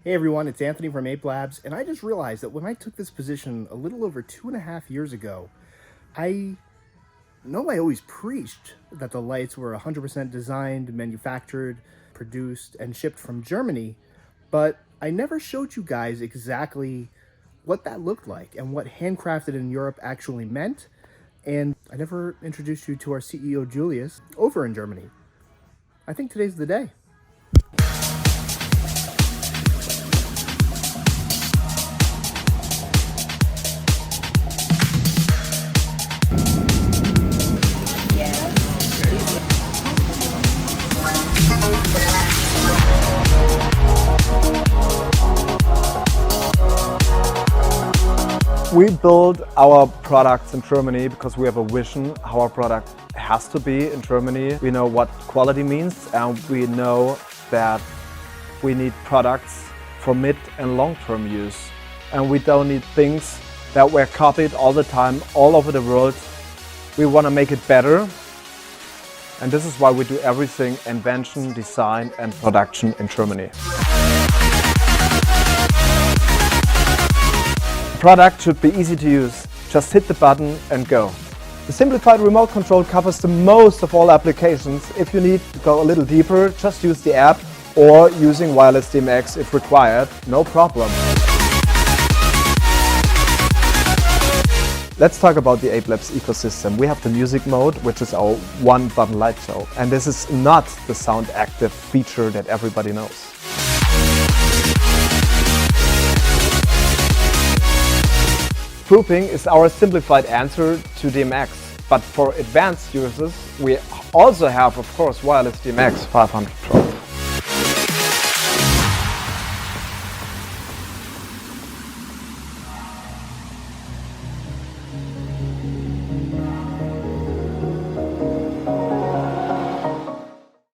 Hey everyone, it's Anthony from Ape Labs, and I just realized that when I took this position a little over 2.5 years ago, I know I always preached that the lights were 100% designed, manufactured, produced, and shipped from Germany, but I never showed you guys exactly what that looked like and what handcrafted in Europe actually meant, and I never introduced you to our CEO Julius over in Germany. I think today's the day. We build our products in Germany because we have a vision how our product has to be in Germany. We know what quality means, and we know that we need products for mid and long-term use. And we don't need things that were copied all the time, all over the world. We want to make it better. And this is why we do everything invention, design and production in Germany. The product should be easy to use. Just hit the button and go. The simplified remote control covers the most of all applications. If you need to go a little deeper, just use the app or using wireless DMX if required, no problem. Let's talk about the Ape Labs ecosystem. We have the music mode, which is our one-button light show. And this is not the sound active feature that everybody knows. Grouping is our simplified answer to DMX, but for advanced users, we also have, of course, wireless DMX 500 Pro.